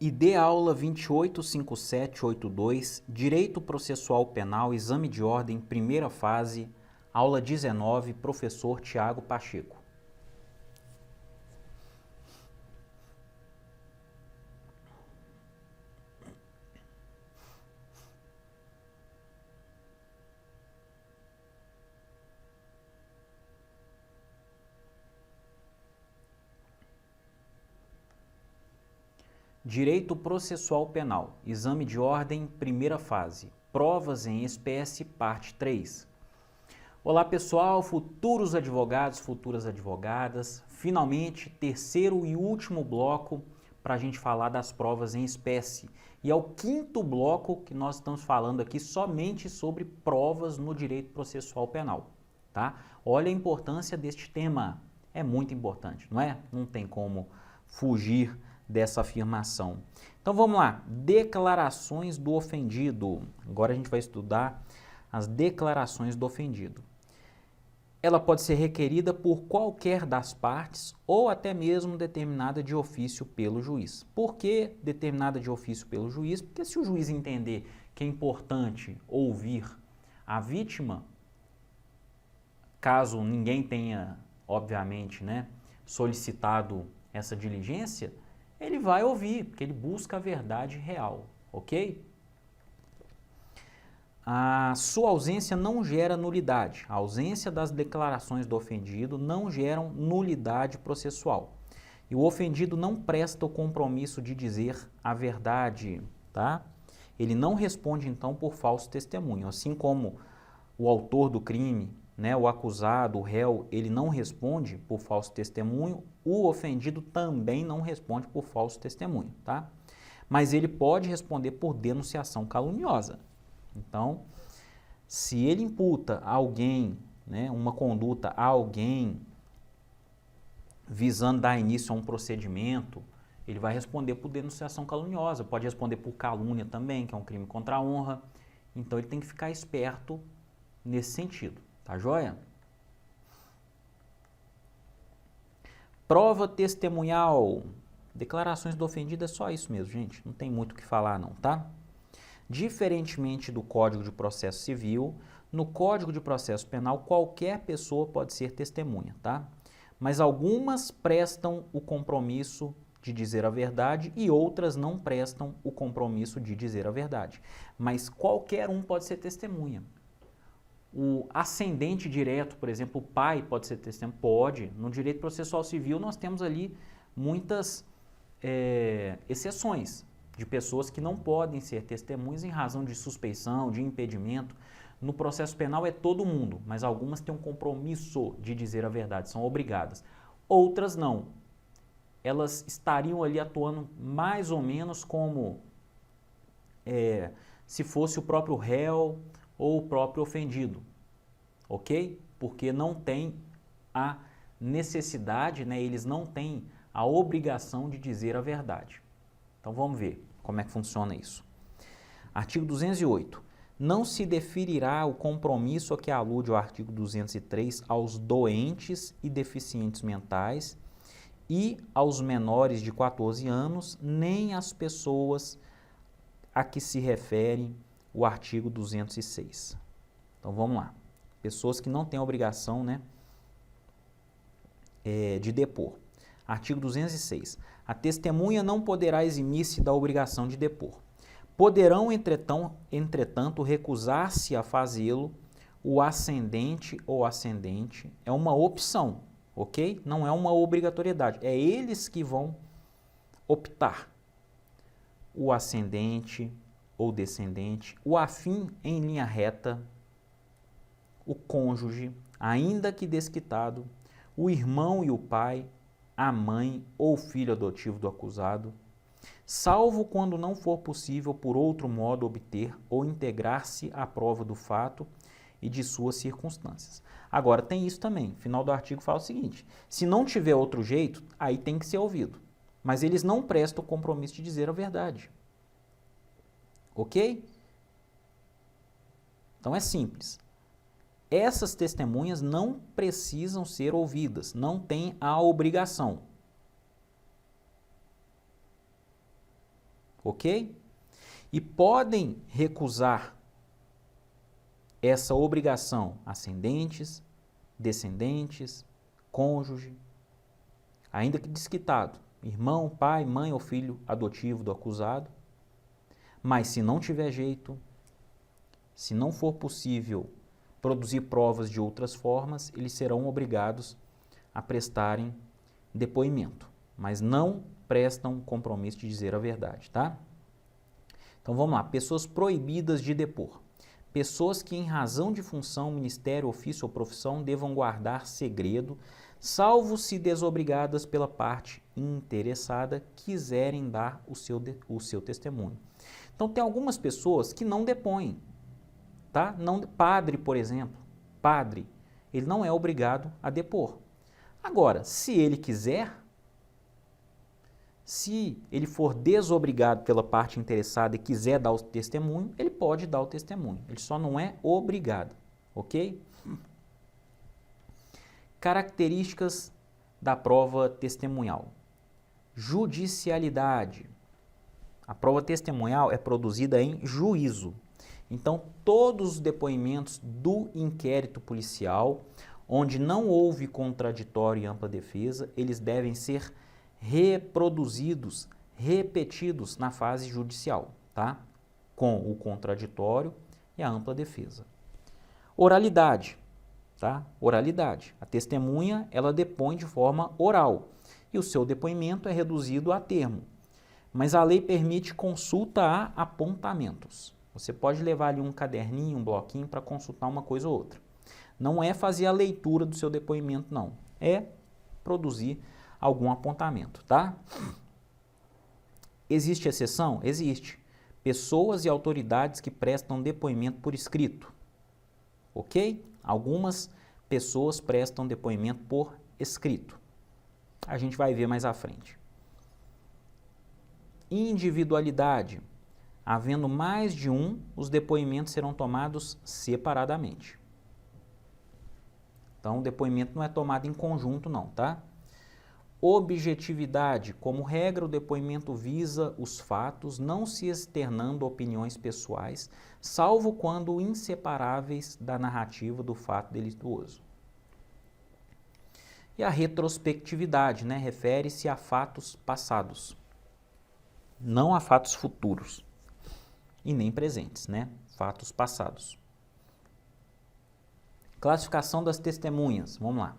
ID aula 285782, Direito Processual Penal, Exame de Ordem, primeira fase, aula 19, professor Tiago Pacheco. Direito Processual Penal, Exame de Ordem, primeira fase, Provas em Espécie, parte 3. Olá pessoal, futuros advogados, futuras advogadas, finalmente terceiro e último bloco para a gente falar das provas em espécie. E é o quinto bloco que nós estamos falando aqui somente sobre provas no direito processual penal, tá? Olha a importância deste tema, é muito importante, não é? Não tem como fugir dessa afirmação. Então vamos lá, declarações do ofendido. Agora a gente vai estudar as declarações do ofendido. Ela pode ser requerida por qualquer das partes ou até mesmo determinada de ofício pelo juiz. Por que determinada de ofício pelo juiz? Porque se o juiz entender que é importante ouvir a vítima, caso ninguém tenha, obviamente, solicitado essa diligência, ele vai ouvir, porque ele busca a verdade real, ok? A sua ausência não gera nulidade. A ausência das declarações do ofendido não geram nulidade processual. E o ofendido não presta o compromisso de dizer a verdade, tá? Ele não responde, então, por falso testemunho. Assim como o autor do crime, o acusado, o réu, ele não responde por falso testemunho, o ofendido também não responde por falso testemunho, tá? Mas ele pode responder por denunciação caluniosa. Então, se ele imputa a alguém, uma conduta a alguém, visando dar início a um procedimento, ele vai responder por denunciação caluniosa, pode responder por calúnia também, que é um crime contra a honra. Então, ele tem que ficar esperto nesse sentido, tá joia? Prova testemunhal. Declarações do ofendido é só isso mesmo, gente. Não tem muito o que falar não, tá? Diferentemente do Código de Processo Civil, no Código de Processo Penal, qualquer pessoa pode ser testemunha, tá? Mas algumas prestam o compromisso de dizer a verdade e outras não prestam o compromisso de dizer a verdade. Mas qualquer um pode ser testemunha. O ascendente direto, por exemplo, o pai pode ser testemunha? Pode. No direito processual civil nós temos ali muitas exceções de pessoas que não podem ser testemunhas em razão de suspeição, de impedimento. No processo penal é todo mundo, mas algumas têm um compromisso de dizer a verdade, são obrigadas. Outras não. Elas estariam ali atuando mais ou menos como se fosse o próprio réu ou o próprio ofendido, ok? Porque não tem a necessidade, eles não têm a obrigação de dizer a verdade. Então vamos ver como é que funciona isso. Artigo 208. Não se deferirá o compromisso a que alude o artigo 203 aos doentes e deficientes mentais e aos menores de 14 anos, nem às pessoas a que se refere o artigo 206. Então vamos lá. Pessoas que não têm a obrigação de depor. Artigo 206. A testemunha não poderá eximir-se da obrigação de depor. Poderão, entretanto, recusar-se a fazê-lo o ascendente ou ascendente. É uma opção, ok? Não é uma obrigatoriedade. É eles que vão optar. O ascendente ou descendente, o afim em linha reta, o cônjuge, ainda que desquitado, o irmão e o pai, a mãe ou filho adotivo do acusado, salvo quando não for possível por outro modo obter ou integrar-se à prova do fato e de suas circunstâncias. Agora, tem isso também, o final do artigo fala o seguinte, se não tiver outro jeito, aí tem que ser ouvido, mas eles não prestam o compromisso de dizer a verdade. Ok? Então é simples. Essas testemunhas não precisam ser ouvidas, não têm a obrigação. ok? E podem recusar essa obrigação ascendentes, descendentes, cônjuge, ainda que desquitado, irmão, pai, mãe ou filho adotivo do acusado. Mas se não tiver jeito, se não for possível produzir provas de outras formas, eles serão obrigados a prestarem depoimento, mas não prestam compromisso de dizer a verdade, tá? Então vamos lá, pessoas proibidas de depor. Pessoas que em razão de função, ministério, ofício ou profissão devam guardar segredo, salvo se desobrigadas pela parte interessada quiserem dar o seu testemunho. Então tem algumas pessoas que não depõem, tá? Padre, por exemplo, padre, ele não é obrigado a depor. Agora, se ele quiser, se ele for desobrigado pela parte interessada e quiser dar o testemunho, ele pode dar o testemunho, ele só não é obrigado, ok? Características da prova testemunhal. Judicialidade. A prova testemunhal é produzida em juízo. Então, todos os depoimentos do inquérito policial, onde não houve contraditório e ampla defesa, eles devem ser reproduzidos, repetidos na fase judicial, tá? Com o contraditório e a ampla defesa. Oralidade, tá? Oralidade. A testemunha, ela depõe de forma oral e o seu depoimento é reduzido a termo. Mas a lei permite consulta a apontamentos. Você pode levar ali um caderninho, um bloquinho para consultar uma coisa ou outra. Não é fazer a leitura do seu depoimento, não. É produzir algum apontamento, tá? Existe exceção? Existe. Pessoas e autoridades que prestam depoimento por escrito. Ok? Algumas pessoas prestam depoimento por escrito. A gente vai ver mais à frente. Individualidade. Havendo mais de um, os depoimentos serão tomados separadamente. Então, o depoimento não é tomado em conjunto, não, tá? Objetividade. Como regra, o depoimento visa os fatos, não se externando opiniões pessoais, salvo quando inseparáveis da narrativa do fato delituoso. E a retrospectividade, né? Refere-se a fatos passados, não a fatos futuros e nem presentes, né? Fatos passados. Classificação das testemunhas, vamos lá.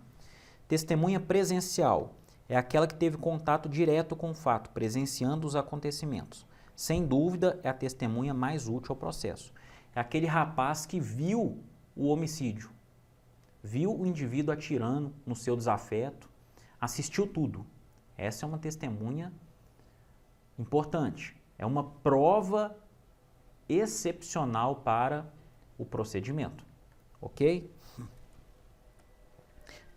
Testemunha presencial é aquela que teve contato direto com o fato, presenciando os acontecimentos. Sem dúvida, é a testemunha mais útil ao processo. É aquele rapaz que viu o homicídio, viu o indivíduo atirando no seu desafeto, assistiu tudo. Essa é uma testemunha importante. É uma prova excepcional para o procedimento, ok?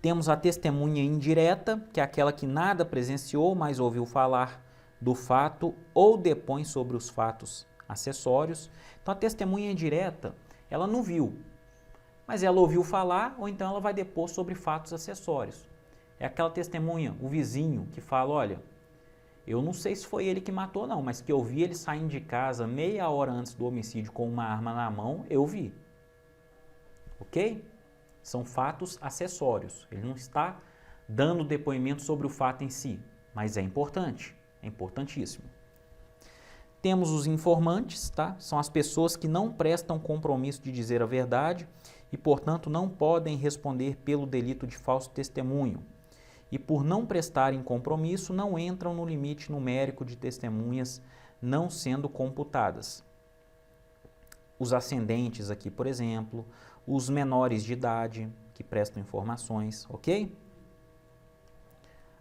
Temos a testemunha indireta, que é aquela que nada presenciou, mas ouviu falar do fato ou depõe sobre os fatos acessórios. Então, a testemunha indireta, ela não viu, mas ela ouviu falar ou então ela vai depor sobre fatos acessórios. É aquela testemunha, o vizinho, que fala, olha, eu não sei se foi ele que matou não, mas que eu vi ele saindo de casa meia hora antes do homicídio com uma arma na mão, eu vi. Ok? São fatos acessórios. Ele não está dando depoimento sobre o fato em si, mas é importante, é importantíssimo. Temos os informantes, tá? São as pessoas que não prestam compromisso de dizer a verdade e, portanto, não podem responder pelo delito de falso testemunho. E por não prestarem compromisso, não entram no limite numérico de testemunhas não sendo computadas. Os ascendentes aqui, por exemplo, os menores de idade que prestam informações, ok?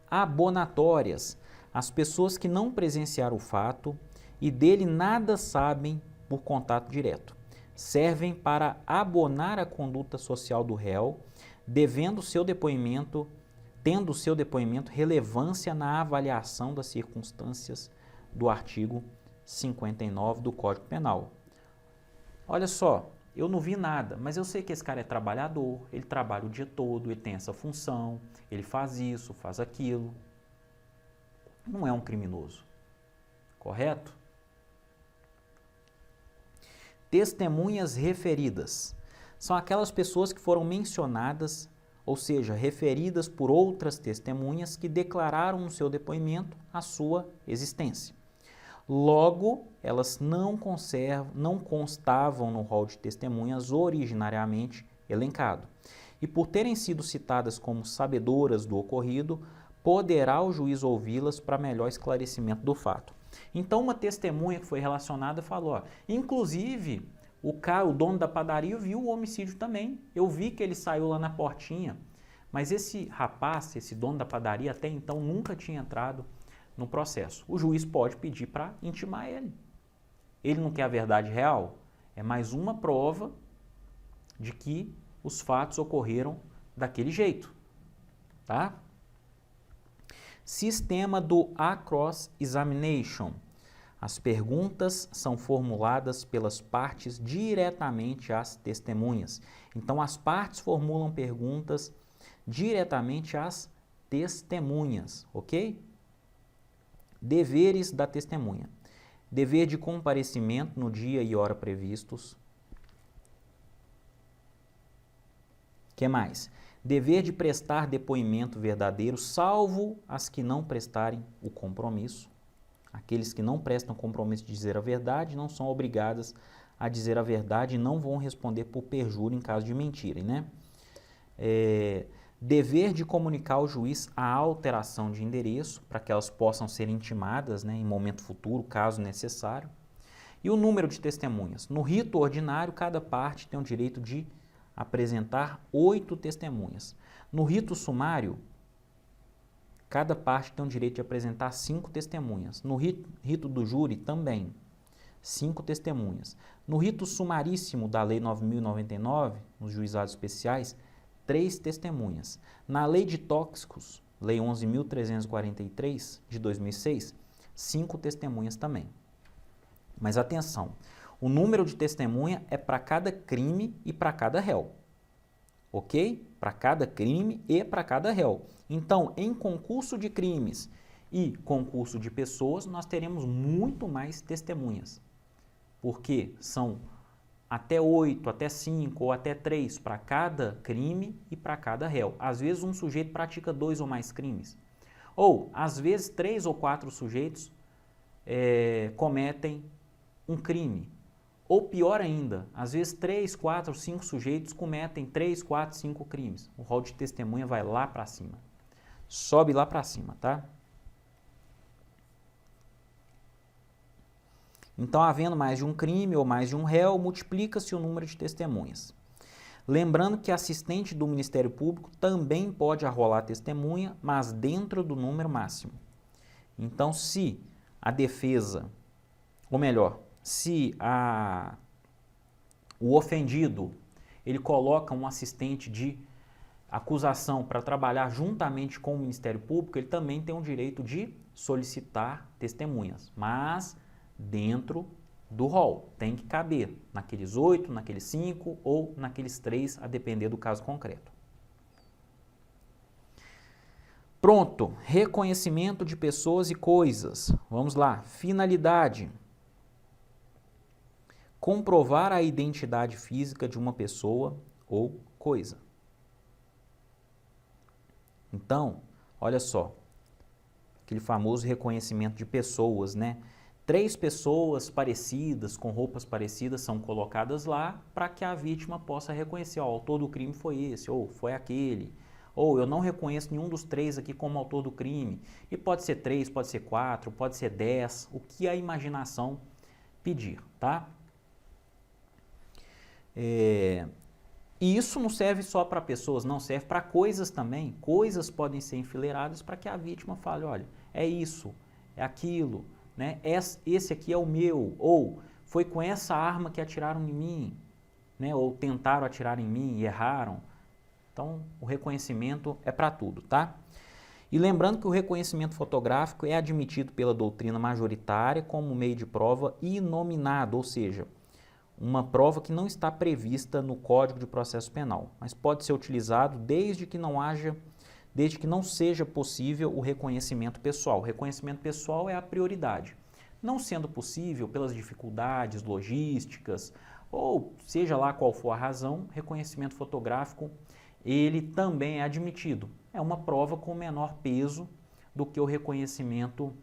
Abonatórias, as pessoas que não presenciaram o fato e dele nada sabem por contato direto. Servem para abonar a conduta social do réu, tendo seu depoimento relevância na avaliação das circunstâncias do artigo 59 do Código Penal. Olha só, eu não vi nada, mas eu sei que esse cara é trabalhador, ele trabalha o dia todo, ele tem essa função, ele faz isso, faz aquilo. Não é um criminoso, correto? Testemunhas referidas. São aquelas pessoas que foram mencionadas, ou seja, referidas por outras testemunhas que declararam no seu depoimento a sua existência. Logo, elas não constavam no rol de testemunhas originariamente elencado. E por terem sido citadas como sabedoras do ocorrido, poderá o juiz ouvi-las para melhor esclarecimento do fato. Então, uma testemunha que foi relacionada falou, ó, inclusive, o dono da padaria viu o homicídio também. Eu vi que ele saiu lá na portinha, mas esse rapaz, esse dono da padaria, até então nunca tinha entrado no processo. O juiz pode pedir para intimar ele. Ele não quer a verdade real? É mais uma prova de que os fatos ocorreram daquele jeito, tá? Sistema do Across Examination. As perguntas são formuladas pelas partes diretamente às testemunhas. Então, as partes formulam perguntas diretamente às testemunhas, ok? Deveres da testemunha. Dever de comparecimento no dia e hora previstos. Que mais? Dever de prestar depoimento verdadeiro, salvo as que não prestarem o compromisso. Aqueles que não prestam compromisso de dizer a verdade não são obrigadas a dizer a verdade e não vão responder por perjúrio em caso de mentirem, né? Dever de comunicar ao juiz a alteração de endereço, para que elas possam ser intimadas, né, em momento futuro, caso necessário. E o número de testemunhas. No rito ordinário, cada parte tem o direito de apresentar 8 testemunhas. No rito sumário, cada parte tem o direito de apresentar 5 testemunhas. No rito do júri, também, 5 testemunhas. No rito sumaríssimo da Lei 9.099, nos juizados especiais, 3 testemunhas. Na Lei de Tóxicos, Lei 11.343, de 2006, 5 testemunhas também. Mas atenção, o número de testemunha é para cada crime e para cada réu. Ok? Para cada crime e para cada réu. Então, em concurso de crimes e concurso de pessoas, nós teremos muito mais testemunhas. Porque são até 8, até 5 ou até 3 para cada crime e para cada réu. Às vezes um sujeito pratica 2 ou mais crimes. Ou, às vezes, 3 ou 4 sujeitos cometem um crime. Ou pior ainda, às vezes 3, 4, 5 sujeitos cometem 3, 4, 5 crimes. O rol de testemunha vai lá para cima. Sobe lá para cima, tá? Então, havendo mais de um crime ou mais de um réu, multiplica-se o número de testemunhas. Lembrando que assistente do Ministério Público também pode arrolar testemunha, mas dentro do número máximo. Então, se a defesa, ou melhor, se o ofendido ele coloca um assistente de acusação para trabalhar juntamente com o Ministério Público, ele também tem o direito de solicitar testemunhas, mas dentro do rol, tem que caber naqueles 8, naqueles 5 ou naqueles 3, a depender do caso concreto. Pronto, reconhecimento de pessoas e coisas. Vamos lá, finalidade. Comprovar a identidade física de uma pessoa ou coisa. Então, olha só, aquele famoso reconhecimento de pessoas, né? 3 pessoas parecidas, com roupas parecidas, são colocadas lá para que a vítima possa reconhecer, ó, o autor do crime foi esse, ou foi aquele, ou eu não reconheço nenhum dos 3 aqui como autor do crime. E pode ser 3, pode ser 4, pode ser 10, o que a imaginação pedir, tá? E isso não serve só para pessoas, não, serve para coisas também. Coisas podem ser enfileiradas para que a vítima fale, olha, é isso, é aquilo, né? Esse aqui é o meu, ou foi com essa arma que atiraram em mim, né? Ou tentaram atirar em mim e erraram. Então, o reconhecimento é para tudo, tá? E lembrando que o reconhecimento fotográfico é admitido pela doutrina majoritária como meio de prova inominado, ou seja, uma prova que não está prevista no Código de Processo Penal, mas pode ser utilizado desde que não seja possível o reconhecimento pessoal. O reconhecimento pessoal é a prioridade. Não sendo possível pelas dificuldades logísticas ou seja lá qual for a razão, reconhecimento fotográfico, ele também é admitido. É uma prova com menor peso do que o reconhecimento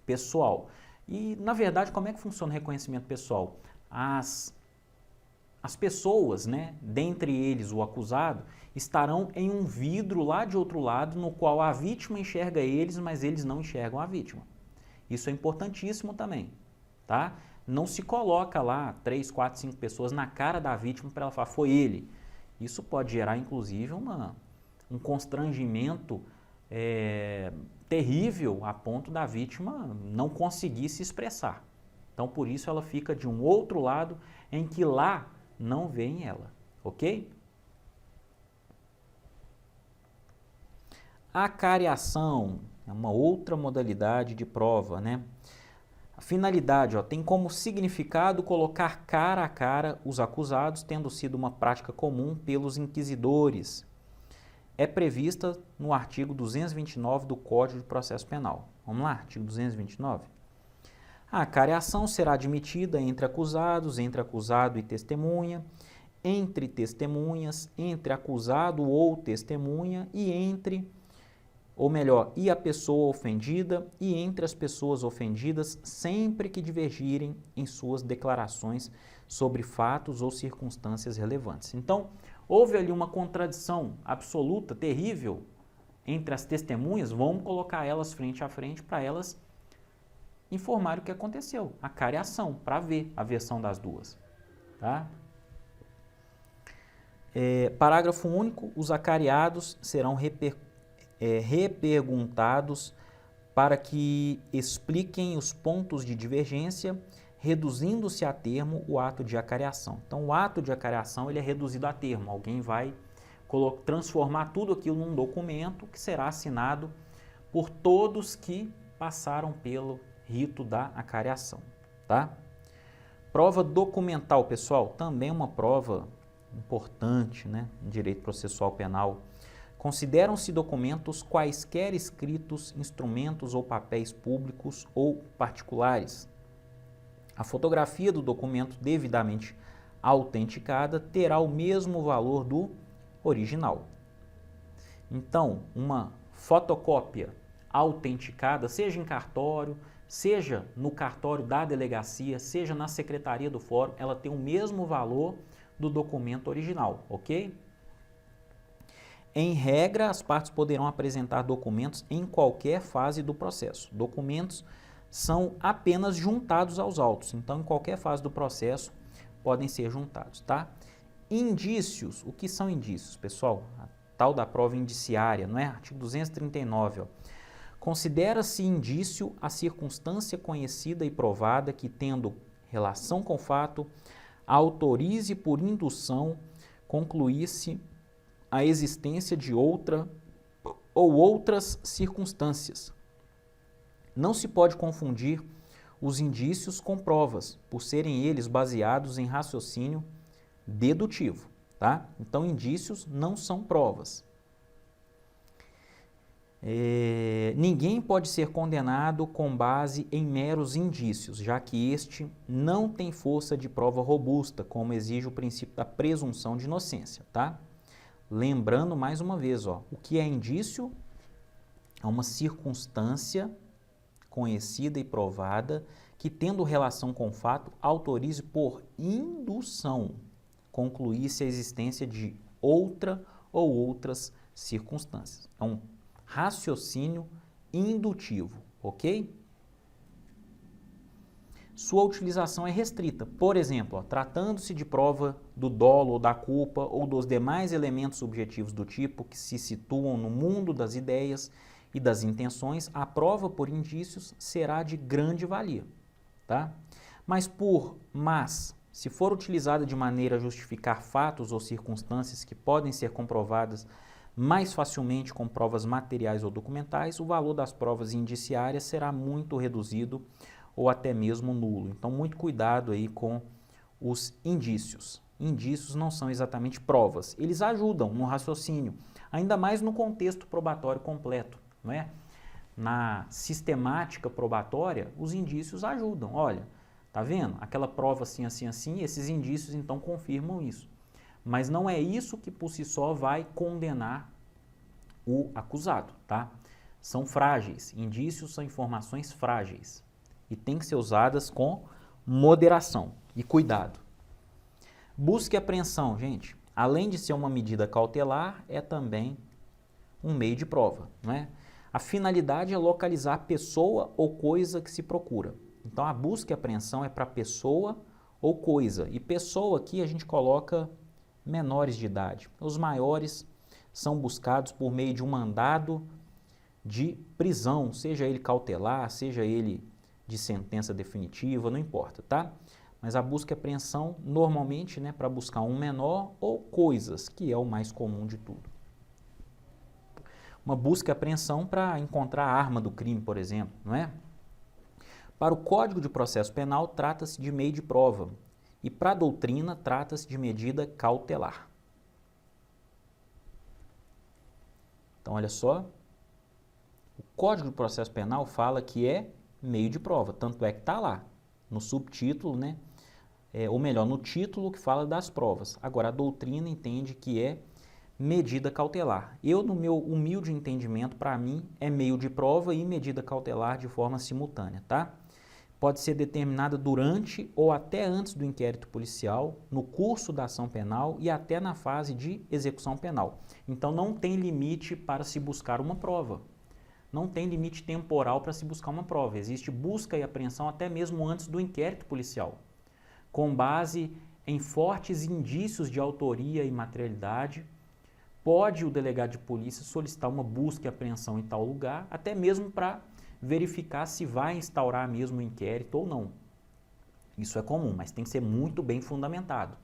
pessoal. E, na verdade, como é que funciona o reconhecimento pessoal? As pessoas, né, dentre eles o acusado, estarão em um vidro lá de outro lado, no qual a vítima enxerga eles, mas eles não enxergam a vítima. Isso é importantíssimo também, tá? Não se coloca lá 3, 4, 5 pessoas na cara da vítima para ela falar, foi ele. Isso pode gerar, inclusive, um constrangimento terrível a ponto da vítima não conseguir se expressar. Então, por isso, ela fica de um outro lado em que lá não veem ela, ok? A cariação é uma outra modalidade de prova, né? A finalidade, ó, tem como significado colocar cara a cara os acusados, tendo sido uma prática comum pelos inquisidores. É prevista no artigo 229 do Código de Processo Penal. Vamos lá, artigo 229. A cariação será admitida entre acusados, entre acusado e testemunha, entre testemunhas, entre acusado ou testemunha e e a pessoa ofendida e entre as pessoas ofendidas, sempre que divergirem em suas declarações sobre fatos ou circunstâncias relevantes. Então, houve ali uma contradição absoluta, terrível, entre as testemunhas, vamos colocar elas frente a frente para elas informarem o que aconteceu, a cariação, para ver a versão das duas. Tá? Parágrafo único, os acariados serão reperguntados para que expliquem os pontos de divergência, reduzindo-se a termo o ato de acariação. Então, o ato de acariação ele é reduzido a termo. Alguém vai transformar tudo aquilo num documento que será assinado por todos que passaram pelo rito da acariação. Tá? Prova documental, pessoal, também é uma prova importante, né, em direito processual penal. Consideram-se documentos quaisquer escritos, instrumentos ou papéis públicos ou particulares. A fotografia do documento devidamente autenticada terá o mesmo valor do original. Então, uma fotocópia autenticada, seja em cartório, seja no cartório da delegacia, seja na secretaria do fórum, ela tem o mesmo valor do documento original, ok? Em regra, as partes poderão apresentar documentos em qualquer fase do processo. Documentos são apenas juntados aos autos, então em qualquer fase do processo podem ser juntados, tá? Indícios, o que são indícios, pessoal? A tal da prova indiciária, não é? Artigo 239, ó. Considera-se indício a circunstância conhecida e provada que, tendo relação com o fato, autorize por indução concluir-se a existência de outra ou outras circunstâncias. Não se pode confundir os indícios com provas, por serem eles baseados em raciocínio dedutivo, tá? Então, indícios não são provas. Ninguém pode ser condenado com base em meros indícios, já que este não tem força de prova robusta, como exige o princípio da presunção de inocência, tá? Lembrando mais uma vez, ó, o que é indício? É uma circunstância conhecida e provada que, tendo relação com o fato, autorize por indução concluir-se a existência de outra ou outras circunstâncias. É um raciocínio indutivo, ok? Sua utilização é restrita. Por exemplo, tratando-se de prova do dolo ou da culpa ou dos demais elementos subjetivos do tipo que se situam no mundo das ideias e das intenções, a prova por indícios será de grande valia, tá? Mas se for utilizada de maneira a justificar fatos ou circunstâncias que podem ser comprovadas mais facilmente com provas materiais ou documentais, o valor das provas indiciárias será muito reduzido ou até mesmo nulo. Então, muito cuidado aí com os indícios. Indícios não são exatamente provas, eles ajudam no raciocínio, ainda mais no contexto probatório completo, não é? Na sistemática probatória, os indícios ajudam. Olha, Tá vendo? Aquela prova assim, assim, assim, esses indícios então confirmam isso. Mas não é isso que por si só vai condenar o acusado, tá? São frágeis. Indícios são informações frágeis e têm que ser usadas com moderação e cuidado. Busca e apreensão, gente, além de ser uma medida cautelar, é também um meio de prova, não é? A finalidade é localizar a pessoa ou coisa que se procura. Então, a busca e apreensão é para pessoa ou coisa. E pessoa aqui a gente coloca menores de idade. Os maiores são buscados por meio de um mandado de prisão, seja ele cautelar, seja ele de sentença definitiva, não importa, tá? Mas a busca e apreensão, normalmente, né, para buscar um menor ou coisas, que é o mais comum de tudo. Uma busca e apreensão para encontrar a arma do crime, por exemplo, não é? Para o Código de Processo Penal, trata-se de meio de prova. E para a doutrina, trata-se de medida cautelar. Então, olha só. O Código de Processo Penal fala que é meio de prova. Tanto é que está lá, no subtítulo, né? Ou melhor, no título que fala das provas. Agora, a doutrina entende que é medida cautelar. Eu, no meu humilde entendimento, para mim, é meio de prova e medida cautelar de forma simultânea, tá? Pode ser determinada durante ou até antes do inquérito policial, no curso da ação penal e até na fase de execução penal. Então, não tem limite para se buscar uma prova. Não tem limite temporal para se buscar uma prova. Existe busca e apreensão até mesmo antes do inquérito policial, com base em fortes indícios de autoria e materialidade. Pode o delegado de polícia solicitar uma busca e apreensão em tal lugar, até mesmo para verificar se vai instaurar mesmo o inquérito ou não. Isso é comum, mas tem que ser muito bem fundamentado.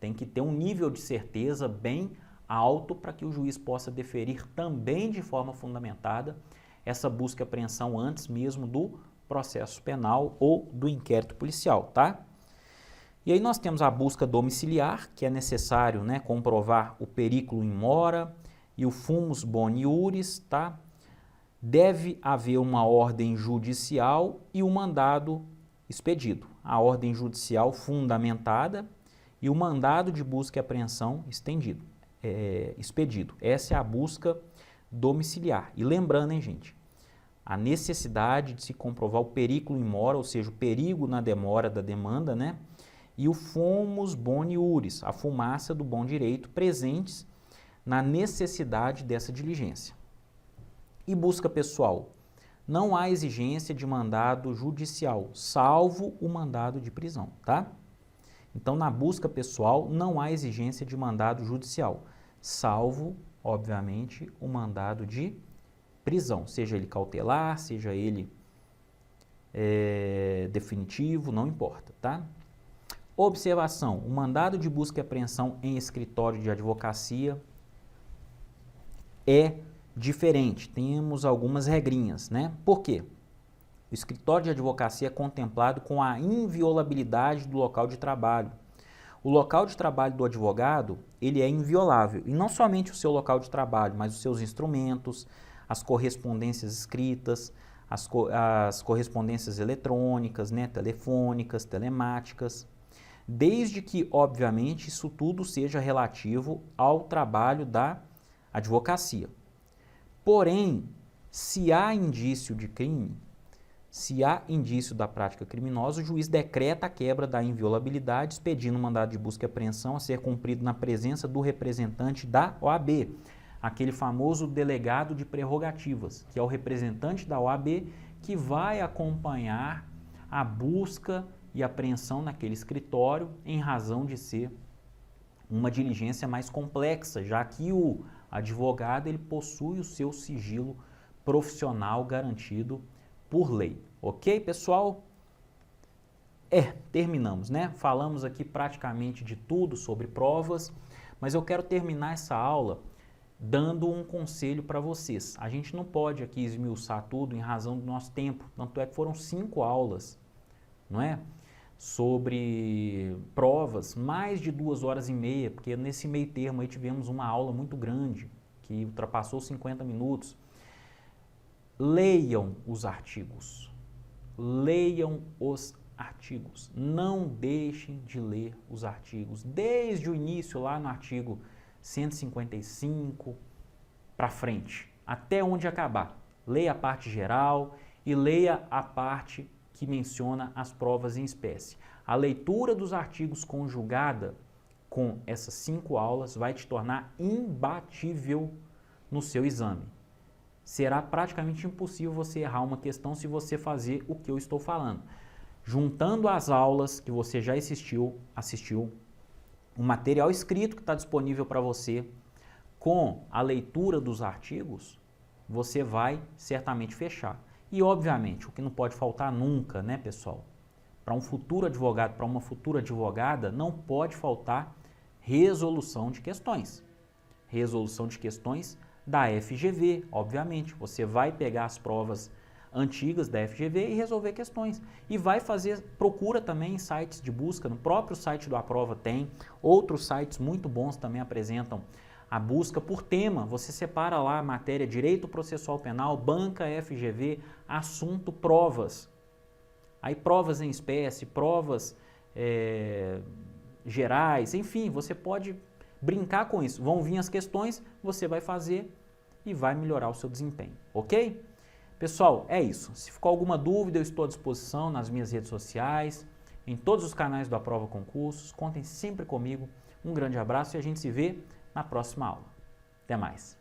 Tem que ter um nível de certeza bem alto para que o juiz possa deferir também de forma fundamentada essa busca e apreensão antes mesmo do processo penal ou do inquérito policial, tá? E aí nós temos a busca domiciliar, que é necessário, né, comprovar o periculo in mora e o fumus boni iuris, tá? Deve haver uma ordem judicial e um mandado expedido. A ordem judicial fundamentada e o mandado de busca e apreensão expedido. Essa é a busca domiciliar. E lembrando, hein, gente, a necessidade de se comprovar o periculo in mora, ou seja, o perigo na demora da demanda, né? E o fumus boni iuris, a fumaça do bom direito, presentes na necessidade dessa diligência. E busca pessoal. Não há exigência de mandado judicial, salvo o mandado de prisão, tá? Então, na busca pessoal, não há exigência de mandado judicial, salvo, obviamente, o mandado de prisão, seja ele cautelar, seja ele definitivo, não importa, tá? Observação, o mandado de busca e apreensão em escritório de advocacia é diferente, temos algumas regrinhas, né? Por quê? O escritório de advocacia é contemplado com a inviolabilidade do local de trabalho. O local de trabalho do advogado, ele é inviolável, e não somente o seu local de trabalho, mas os seus instrumentos, as correspondências escritas, as correspondências eletrônicas, né, telefônicas, telemáticas, desde que, obviamente, isso tudo seja relativo ao trabalho da advocacia. Porém, se há indício de crime, se há indício da prática criminosa, o juiz decreta a quebra da inviolabilidade, expedindo um mandado de busca e apreensão a ser cumprido na presença do representante da OAB, aquele famoso delegado de prerrogativas, que é o representante da OAB que vai acompanhar a busca e apreensão naquele escritório em razão de ser uma diligência mais complexa, já que o advogado ele possui o seu sigilo profissional garantido por lei. Ok, pessoal? Terminamos, né? Falamos aqui praticamente de tudo sobre provas, mas eu quero terminar essa aula dando um conselho para vocês. A gente não pode aqui esmiuçar tudo em razão do nosso tempo, tanto é que foram 5 aulas, não é? Sobre provas, mais de 2h30, porque nesse meio termo aí tivemos uma aula muito grande, que ultrapassou 50 minutos. Leiam os artigos, leiam os artigos. Não deixem de ler os artigos, desde o início, lá no artigo 155 para frente, até onde acabar. Leia a parte geral e leia a parte que menciona as provas em espécie. A leitura dos artigos conjugada com essas 5 aulas vai te tornar imbatível no seu exame. Será praticamente impossível você errar uma questão se você fazer o que eu estou falando. Juntando as aulas que você já assistiu, o material escrito que está disponível para você, com a leitura dos artigos, você vai certamente fechar. E, obviamente, o que não pode faltar nunca, né, pessoal? Para um futuro advogado, para uma futura advogada, não pode faltar resolução de questões. Resolução de questões da FGV, obviamente. Você vai pegar as provas antigas da FGV e resolver questões. E vai fazer, procura também em sites de busca, no próprio site do Aprova tem, outros sites muito bons também apresentam a busca por tema. Você separa lá a matéria Direito Processual Penal, banca FGV, assunto provas. Aí provas em espécie, provas gerais, enfim, você pode brincar com isso. Vão vir as questões, você vai fazer e vai melhorar o seu desempenho, ok? Pessoal, é isso. Se ficou alguma dúvida, eu estou à disposição nas minhas redes sociais, em todos os canais do Aprova Concursos. Contem sempre comigo. Um grande abraço e a gente se vê na próxima aula. Até mais.